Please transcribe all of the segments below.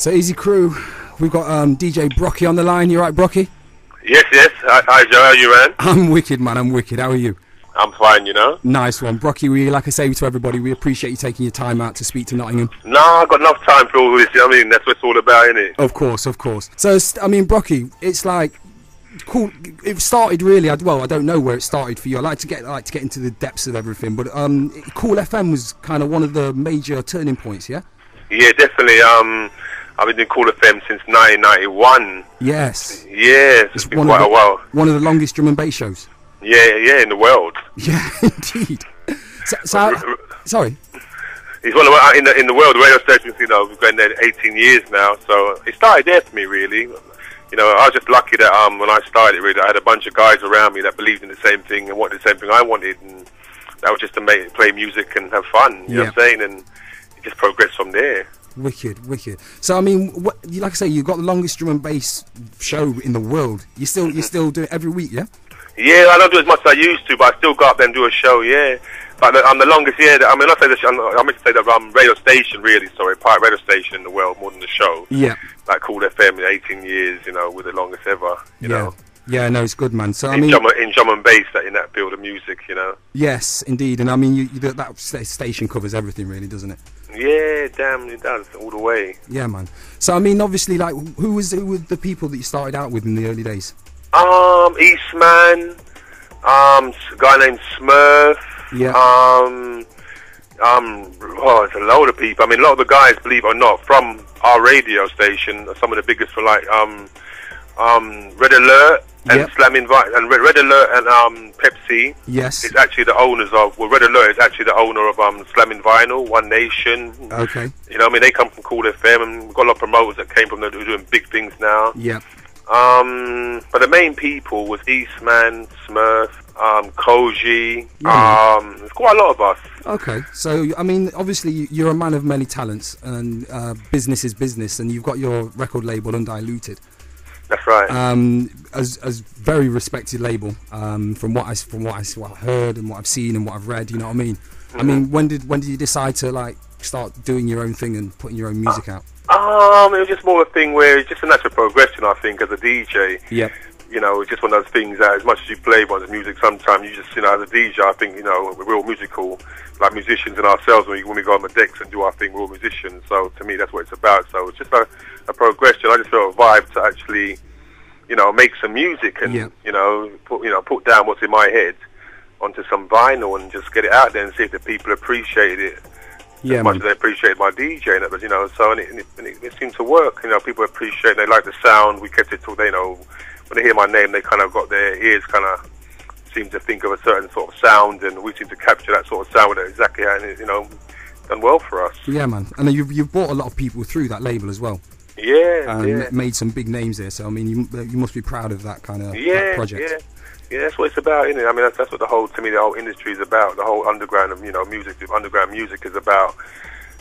So Easy Crew, we've got DJ Brockie on the line. You right, Brockie? Yes, yes. Hi, Joe. How are you, man? I'm wicked, man. I'm wicked. How are you? I'm fine, you know. Nice one. Brockie, we, like I say to everybody, we appreciate you taking your time out to speak to Nottingham. No, I've got enough time for all this, you know what I mean? That's what it's all about, isn't it? Of course, of course. So, I mean, Brockie, it's like, cool. It started really, well, I don't know where it started for you. I like to get into the depths of everything, but Cool FM was kind of one of the major turning points, yeah? Yeah, definitely. I've been doing Cool FM since 1991. Yes. Yeah, it's been quite a while. One of the longest drum and bass shows. Yeah, in the world. Yeah, indeed. Sorry. It's one of in the world. The radio stations, you know, we've been there 18 years now. So it started there for me, really. You know, I was just lucky that when I started, really, I had a bunch of guys around me that believed in the same thing and wanted the same thing I wanted, and that was just to play music and have fun. You know what I'm saying? And it just progressed from there. Wicked, wicked. So I mean, like I say, you've got the longest drum and bass show in the world. You still do it every week, yeah? Yeah, I don't do as much as I used to, but I still go up there and do a show, yeah. But I'm the longest, yeah. I mean, I meant to say that radio station, really, sorry, pirate radio station in the world more than the show. Yeah. Like Cool FM, 18 years, you know, with the longest ever, you know. Yeah, no, it's good, man. So I in mean, drum and bass, in that field of music, you know. Yes, indeed, and I mean, that station covers everything, really, doesn't it? Yeah, damn, it does all the way. Yeah, man. So I mean, obviously, like, who were the people that you started out with in the early days? Eastman, a guy named Smurf. Yeah. It's a load of people. I mean, a lot of the guys, believe it or not, from our radio station, are some of the biggest for like Red Alert and Slamming and Red Alert and Pepsi. Yes. Is actually the owners of. Well, Red Alert is actually the owner of Slamming Vinyl, One Nation. Okay. You know, what I mean, they come from Cool FM, and we've got a lot of promoters that came from there who are doing big things now. Yeah. But the main people was Eastman, Smurf, Koji. There's quite a lot of us. Okay, so I mean, obviously you're a man of many talents, and business is business, and you've got your record label Undiluted. That's right. As very respected label. From what I heard and what I've seen and what I've read, you know what I mean. I mean, when did you decide to like start doing your own thing and putting your own music out? It was just more a thing where it's just a natural progression, I think, as a DJ. Yeah. You know, it's just one of those things that as much as you play one's music, sometimes you just, you know, as a DJ, I think, you know, we're all musical, like musicians and ourselves. When we go on the decks and do our thing, we're all musicians. So to me, that's what it's about. So it's just a progression. I just felt a vibe to actually, you know, make some music and, you know, put down what's in my head onto some vinyl and just get it out there and see if the people appreciate it. Yeah, as much as they appreciate my DJing, but you know, so and it seemed to work. You know, people appreciate, they like the sound. We kept it till they, you know, when they hear my name, they kind of got their ears kind of seem to think of a certain sort of sound, and we seem to capture that sort of sound with it exactly, and you know, done well for us. Yeah, man, and you've brought a lot of people through that label as well. Yeah, and made some big names there. So I mean, you must be proud of that kind of project. Yeah, that's what it's about, isn't it? I mean, that's what the whole industry is about. The whole underground of, you know, underground music is about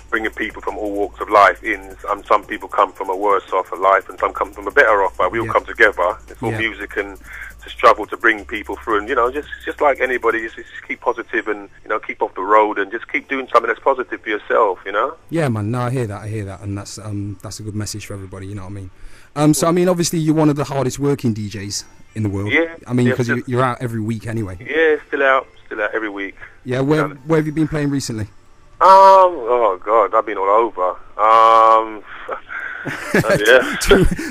bringing people from all walks of life in. Some people come from a worse off of life, and some come from a better off. But we all come together. It's all music, and to struggle to bring people through. And you know, just like anybody, just keep positive, and you know, keep off the road, and just keep doing something that's positive for yourself. You know. Yeah, man. No, I hear that, and that's a good message for everybody. You know what I mean? So I mean, obviously, you're one of the hardest working DJs in the world. Yeah. I mean, because you're out every week anyway. Yeah, still out every week. Yeah, where have you been playing recently? Oh God, I've been all over. Yeah.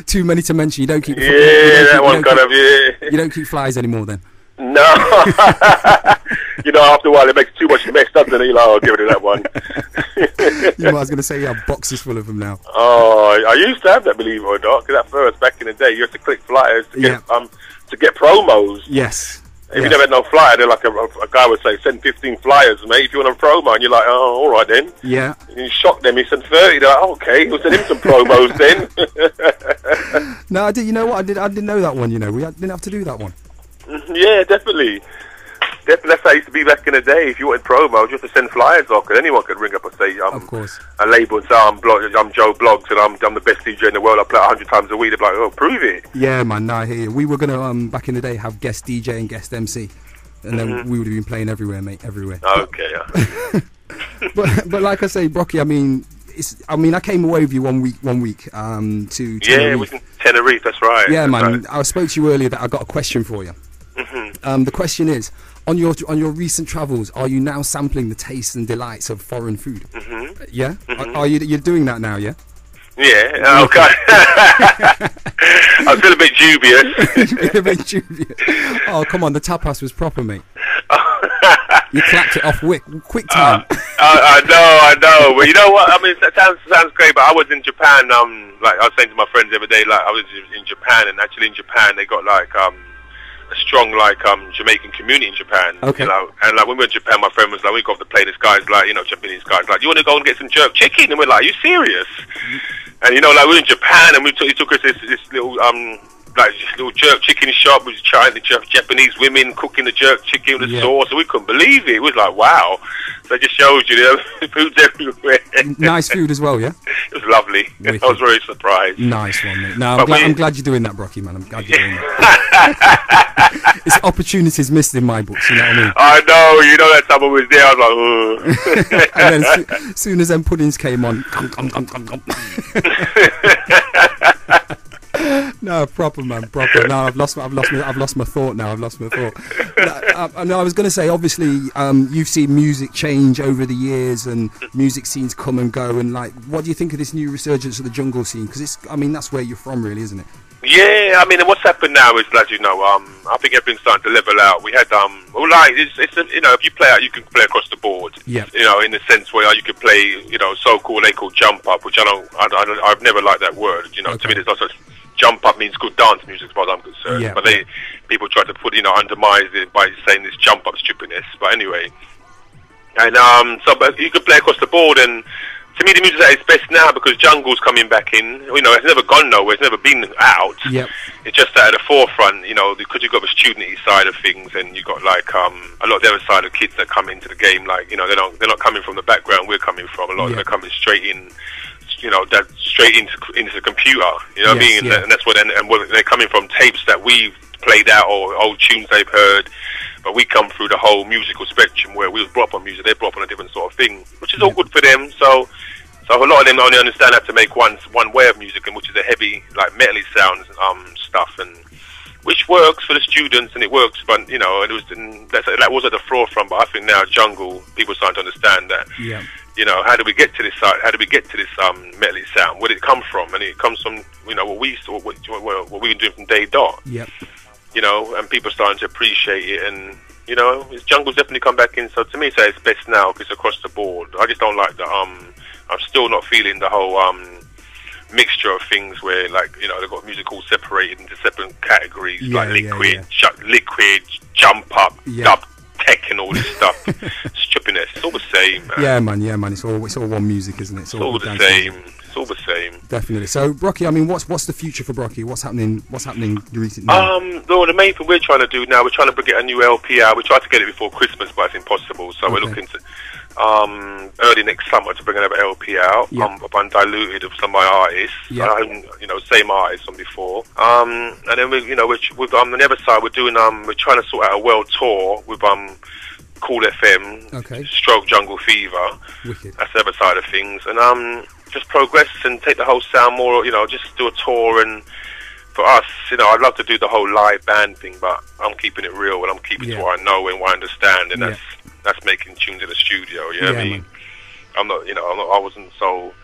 Too many to mention. You don't keep. You don't keep flies anymore, then. No. You know, after a while, it makes too much mess, doesn't it? You're like, I'll give it that one. I was going to say you have boxes full of them now. Oh, I used to have that, believe it or not. Because at first, back in the day, you had to click flyers to get promos. Yes. If you never had no flyer, then like a guy would say, send 15 flyers, mate, if you want a promo. And you're like, oh, all right then. Yeah. And you shock them, he sent 30. They're like, okay, we'll send him some promos then. No, I did. You know what? I didn't know that one, you know. We didn't have to do that one. Yeah, definitely. That's how it used to be back in the day. If you wanted promo, just to send flyers off, because anyone could ring up and say, of course, a label and say, I'm Joe Bloggs and I'm the best DJ in the world. I play 100 times a week. They're like, oh, prove it. Yeah, man. No, I hear you. We were gonna back in the day have guest DJ and guest MC, and then we would have been playing everywhere, mate, everywhere. Okay. But like I say, Brockie, I mean, I mean, I came away with you one week to Tenerife. Yeah, we can Tenerife. That's right. Yeah, that's man. Right. I spoke to you earlier that I got a question for you. The question is, on your recent travels, are you now sampling the tastes and delights of foreign food? Yeah. Are you? You're doing that now? Yeah. Yeah, okay. I feel a bit dubious. A bit dubious. Oh, come on, the tapas was proper, mate. You clapped it off quick time. I know. But you know what? I mean, that sounds great, but I was in Japan, like I was saying to my friends the other day, like I was in Japan, and actually in Japan they got like a strong Jamaican community in Japan. Okay. You know? And like when we were in Japan, my friend was like, we got to play this guy's like, you know, Japanese guys like, you want to go and get some jerk chicken? And we're like, are you serious? And you know, like we were in Japan, and he took us this little like this little jerk chicken shop. We was trying the Japanese women cooking the jerk chicken with the sauce, and we couldn't believe it. It was like, wow. So it just shows you, the food's everywhere. Nice food as well, yeah. It was lovely. Wicked. I was very surprised. Nice one, mate. No, I'm glad you're doing that, Brockie, man. I'm glad you're doing that. It's opportunities missed in my books, you know what I mean? I know, you know that time I was there, I was like, ugh. And then as soon as them puddings came on, no, proper, man, proper. No, I've lost my thought now. I've lost my thought. No, I was going to say, obviously, you've seen music change over the years, and music scenes come and go. And like, what do you think of this new resurgence of the jungle scene? Because I mean, that's where you're from, really, isn't it? Yeah, I mean, what's happened now is, as you know, I think everything's starting to level out. We had, well, like, it's you know, if you play out, you can play across the board. Yeah. You know, in the sense where you could play, you know, so-called, they call jump up, which I've never liked that word. You know, to me, there's not such. Jump up means good dance music, as far as I'm concerned. Yeah. But people try to put, you know, undermine it by saying this jump up stupidness. But anyway, and but you could play across the board, and to me, the music at its best now because jungle's coming back in. You know, it's never gone nowhere. It's never been out. Yep. It's just at the forefront. You know, because you've got the student side of things, and you've got like a lot of the other side of kids that come into the game. Like, you know, they're not coming from the background we're coming from. A lot of them are coming straight in. You know, that straight into the computer. You know what I mean? And that's what. And they're coming from tapes that we've played out or old tunes they've heard. But we come through the whole musical spectrum where we was brought up on music, they brought up on a different sort of thing, which is all good for them. So a lot of them only understand how to make one way of music, and which is a heavy, like metally sounds stuff, and which works for the students and it works. But you know, that was at the forefront. But I think now jungle people are starting to understand that. Yeah. You know, how do we get to this side? How do we get to this metally sound? Where did it come from? And it comes from, you know, what we've been doing from day dot. Yep. You know, and people are starting to appreciate it, and you know, jungle's definitely come back in. So to me, it's best now because it's across the board. I just don't like the I'm still not feeling the whole mixture of things where, like, you know, they've got music all separated into separate categories, like liquid, jump up, dub tech, and all this stuff. Stupidness. It's all the same, man. Yeah, man. It's all one music, isn't it? It's all the same. It's all the same. Definitely. So, Brockie, I mean, what's the future for Brockie? What's happening recently? Well, the main thing we're trying to do now, we're trying to get a new LP out. We tried to get it before Christmas, but it's impossible. So we're looking to early next summer to bring another LP out. Of undiluted of some of my artists. You know, same artists from before. And then with on the other side, we're trying to sort out a world tour with Cool FM, Stroke Jungle Fever. Wicked. That's the other side of things, and just progress and take the whole sound more. You know, just do a tour. And for us, you know, I'd love to do the whole live band thing, but I'm keeping it real and I'm keeping it to what I know and what I understand, and that's making tunes in the studio. You know what I mean? I wasn't so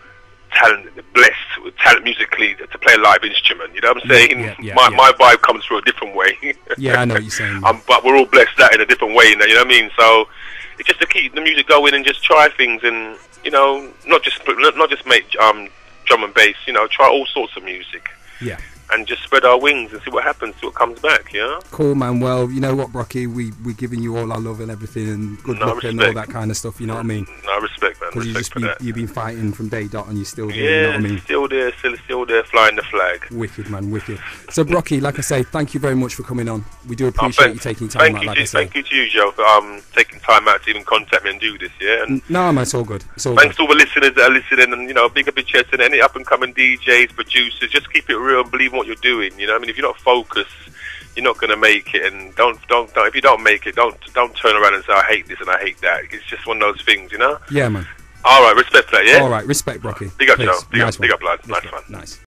blessed with talent musically to play a live instrument. You know what I'm saying? My vibe comes through a different way. Yeah, I know what you're saying. But we're all blessed that in a different way. You know what I mean? So it's just to keep the music going and just try things, and you know, not just make drum and bass. You know, try all sorts of music. Yeah. And just spread our wings and see what happens, see what comes back, yeah? Cool, man. Well, you know what, Brockie, we're giving you all our love and everything, and good luck and all that kind of stuff, you know what I mean? No, respect, man. Because you've been fighting from day dot and you're still there, you know what I mean? still there, flying the flag. Wicked, man, wicked. So, Brockie, like I say, thank you very much for coming on. We do appreciate you taking time out, like I say. Thank you to you, Joe, for taking time out to even contact me and do this, yeah? And no, man, it's all good. Thanks to all the listeners that are listening, and, you know, big up your chest, and any up-and-coming DJs, producers, just keep it real and believe in what you're doing, you know? I mean, if you're not focused, you're not going to make it, and don't. If you don't make it, don't turn around and say I hate this and I hate that. It's just one of those things, you know. Yeah, man. All right, respect that, yeah? All right, respect, Brockie. Big up, you know. Big up, lad. Nice one. Nice.